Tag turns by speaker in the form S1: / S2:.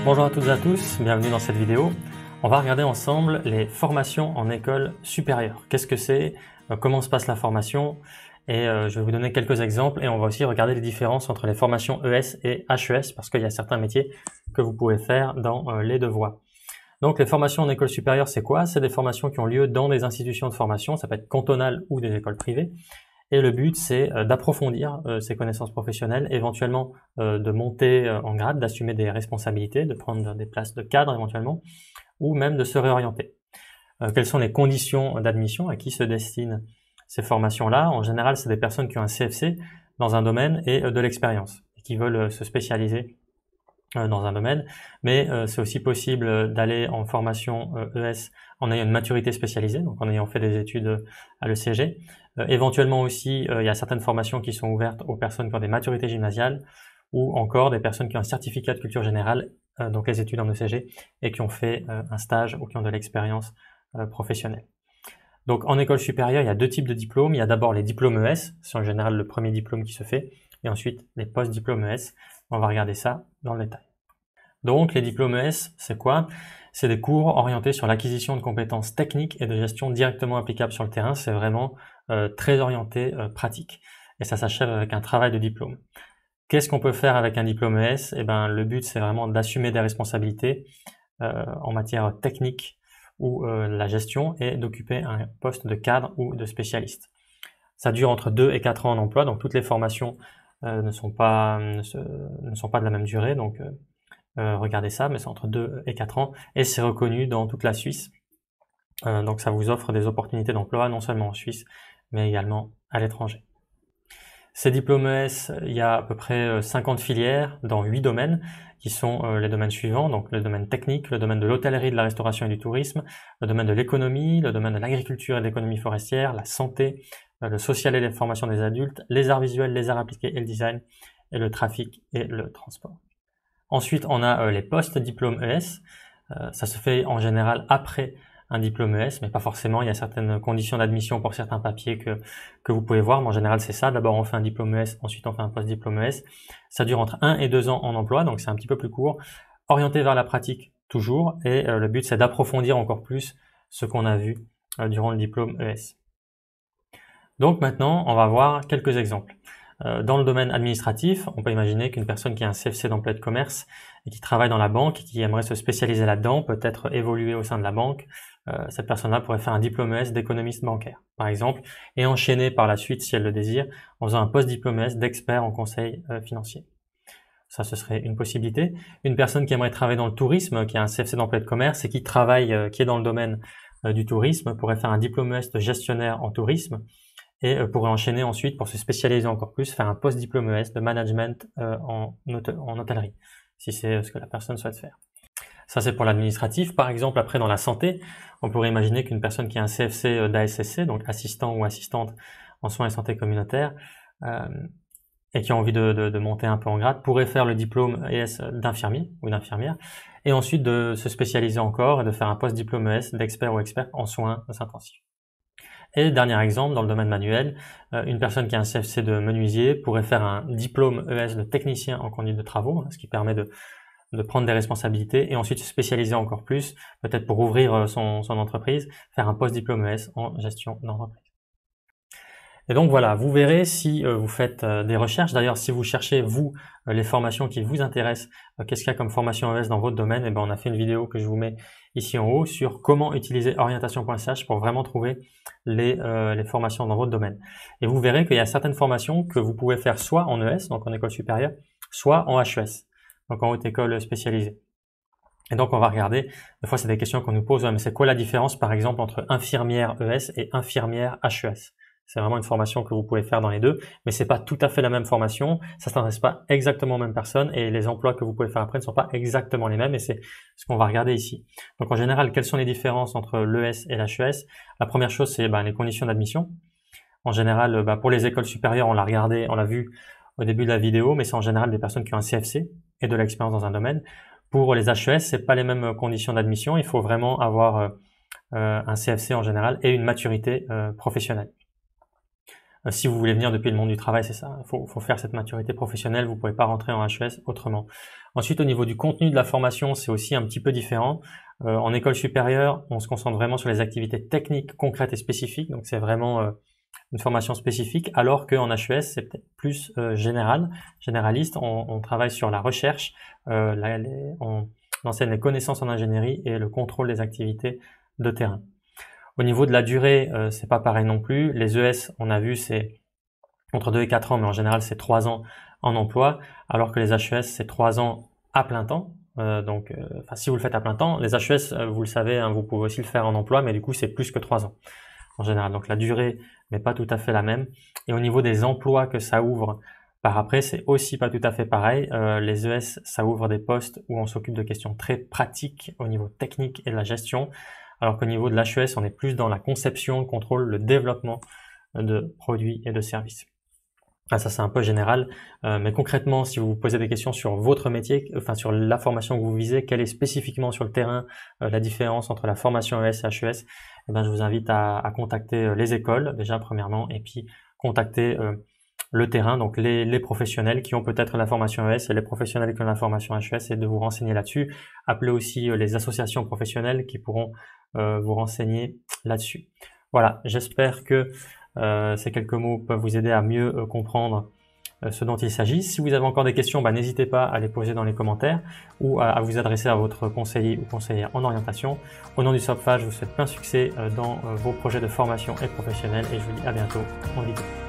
S1: Bonjour à toutes et à tous, bienvenue dans cette vidéo. On va regarder ensemble les formations en école supérieure. Qu'est-ce que c'est? Comment se passe la formation? Et je vais vous donner quelques exemples et on va aussi regarder les différences entre les formations ES et HES parce qu'il y a certains métiers que vous pouvez faire dans les deux voies. Donc les formations en école supérieure, c'est quoi? C'est des formations qui ont lieu dans des institutions de formation, ça peut être cantonales ou des écoles privées. Et le but, c'est d'approfondir ses connaissances professionnelles, éventuellement de monter en grade, d'assumer des responsabilités, de prendre des places de cadre éventuellement, ou même de se réorienter. Quelles sont les conditions d'admission, à qui se destinent ces formations-là? En général, c'est des personnes qui ont un CFC dans un domaine et de l'expérience, et qui veulent se spécialiser dans un domaine, mais c'est aussi possible d'aller en formation ES en ayant une maturité spécialisée, donc en ayant fait des études à l'ECG. Éventuellement aussi, il y a certaines formations qui sont ouvertes aux personnes qui ont des maturités gymnasiales ou encore des personnes qui ont un certificat de culture générale, donc les études en ECG, et qui ont fait un stage ou qui ont de l'expérience professionnelle. Donc en école supérieure, il y a deux types de diplômes. Il y a d'abord les diplômes ES, c'est en général le premier diplôme qui se fait, et ensuite les post-diplômes ES. On va regarder ça dans le détail. Donc les diplômes ES, c'est quoi? C'est des cours orientés sur l'acquisition de compétences techniques et de gestion directement applicables sur le terrain. C'est vraiment très orienté pratique. Et ça s'achève avec un travail de diplôme. Qu'est-ce qu'on peut faire avec un diplôme ES? Eh ben, le but, c'est vraiment d'assumer des responsabilités en matière technique ou la gestion et d'occuper un poste de cadre ou de spécialiste. Ça dure entre 2 et 4 ans en emploi, donc toutes les formations ne sont pas de la même durée, donc regardez ça, mais c'est entre 2 et 4 ans, et c'est reconnu dans toute la Suisse. Donc ça vous offre des opportunités d'emploi, non seulement en Suisse, mais également à l'étranger. Ces diplômes ES, il y a à peu près 50 filières dans 8 domaines, qui sont les domaines suivants, donc le domaine technique, le domaine de l'hôtellerie, de la restauration et du tourisme, le domaine de l'économie, le domaine de l'agriculture et de l'économie forestière, la santé, le social et les formations des adultes, les arts visuels, les arts appliqués et le design, et le trafic et le transport. Ensuite, on a les post-diplômes ES. Ça se fait en général après un diplôme ES, mais pas forcément. Il y a certaines conditions d'admission pour certains papiers que vous pouvez voir, mais en général, c'est ça. D'abord, on fait un diplôme ES, ensuite, on fait un post-diplôme ES. Ça dure entre 1 et 2 ans en emploi, donc c'est un petit peu plus court. Orienté vers la pratique, toujours. Et le but, c'est d'approfondir encore plus ce qu'on a vu durant le diplôme ES. Donc maintenant, on va voir quelques exemples. Dans le domaine administratif, on peut imaginer qu'une personne qui a un CFC d'emploi de commerce et qui travaille dans la banque, qui aimerait se spécialiser là-dedans, peut-être évoluer au sein de la banque, cette personne-là pourrait faire un diplôme ES d'économiste bancaire, par exemple, et enchaîner par la suite, si elle le désire, en faisant un post-diplôme ES d'expert en conseil financier. Ça, ce serait une possibilité. Une personne qui aimerait travailler dans le tourisme, qui a un CFC d'emploi de commerce et qui travaille, qui est dans le domaine du tourisme, pourrait faire un diplôme ES de gestionnaire en tourisme, et pourrait enchaîner ensuite pour se spécialiser encore plus, faire un post-diplôme ES de management en hôtellerie, si c'est ce que la personne souhaite faire. Ça, c'est pour l'administratif. Par exemple, après, dans la santé, on pourrait imaginer qu'une personne qui a un CFC d'ASSC, donc assistant ou assistante en soins et santé communautaire, et qui a envie de monter un peu en grade, pourrait faire le diplôme ES d'infirmier ou d'infirmière, et ensuite de se spécialiser encore et de faire un post-diplôme ES d'expert ou expert en soins intensifs. Et dernier exemple, dans le domaine manuel, une personne qui a un CFC de menuisier pourrait faire un diplôme ES de technicien en conduite de travaux, ce qui permet de prendre des responsabilités et ensuite se spécialiser encore plus, peut-être pour ouvrir son entreprise, faire un post-diplôme ES en gestion d'entreprise. Et donc voilà, vous verrez si vous faites des recherches. D'ailleurs, si vous cherchez, vous, les formations qui vous intéressent, qu'est-ce qu'il y a comme formation ES dans votre domaine, et ben on a fait une vidéo que je vous mets ici en haut sur comment utiliser orientation.ch pour vraiment trouver les formations dans votre domaine. Et vous verrez qu'il y a certaines formations que vous pouvez faire soit en ES, donc en école supérieure, soit en HES, donc en haute école spécialisée. Et donc on va regarder, des fois c'est des questions qu'on nous pose, mais c'est quoi la différence par exemple entre infirmière ES et infirmière HES? C'est vraiment une formation que vous pouvez faire dans les deux, mais c'est pas tout à fait la même formation, ça s'adresse pas exactement aux mêmes personnes et les emplois que vous pouvez faire après ne sont pas exactement les mêmes et c'est ce qu'on va regarder ici. Donc en général, quelles sont les différences entre l'ES et l'HES? La première chose, c'est les conditions d'admission. En général, pour les écoles supérieures, on l'a regardé, on l'a vu au début de la vidéo, mais c'est en général des personnes qui ont un CFC et de l'expérience dans un domaine. Pour les HES, c'est pas les mêmes conditions d'admission, il faut vraiment avoir un CFC en général et une maturité professionnelle. Si vous voulez venir depuis le monde du travail, c'est ça. Faut faire cette maturité professionnelle. Vous pouvez pas rentrer en HES autrement. Ensuite, au niveau du contenu de la formation, c'est aussi un petit peu différent. En école supérieure, on se concentre vraiment sur les activités techniques, concrètes et spécifiques. Donc, c'est vraiment une formation spécifique, alors qu'en HES, c'est peut-être plus généraliste. On travaille sur la recherche, on enseigne les connaissances en ingénierie et le contrôle des activités de terrain. Au niveau de la durée, c'est pas pareil non plus. Les ES, on a vu, c'est entre 2 et 4 ans, mais en général, c'est 3 ans en emploi, alors que les HES, c'est 3 ans à plein temps. Si vous le faites à plein temps, les HES, vous le savez, hein, vous pouvez aussi le faire en emploi, mais du coup, c'est plus que 3 ans en général. Donc la durée n'est pas tout à fait la même. Et au niveau des emplois que ça ouvre par après, c'est aussi pas tout à fait pareil. Les ES, ça ouvre des postes où on s'occupe de questions très pratiques au niveau technique et de la gestion, alors qu'au niveau de l'HES, on est plus dans la conception, le contrôle, le développement de produits et de services. Ça c'est un peu général, mais concrètement, si vous vous posez des questions sur votre métier, enfin sur la formation que vous visez, quelle est spécifiquement sur le terrain la différence entre la formation ES et HES, je vous invite à contacter les écoles déjà premièrement, et puis contacter le terrain, donc les professionnels qui ont peut-être la formation ES et les professionnels qui ont la formation HES, et de vous renseigner là-dessus. Appelez aussi les associations professionnelles qui pourront vous renseigner là-dessus. Voilà, j'espère que ces quelques mots peuvent vous aider à mieux comprendre ce dont il s'agit. Si vous avez encore des questions, n'hésitez pas à les poser dans les commentaires ou à vous adresser à votre conseiller ou conseillère en orientation. Au nom du SOPFA, je vous souhaite plein succès dans vos projets de formation et professionnels, et je vous dis à bientôt en vidéo.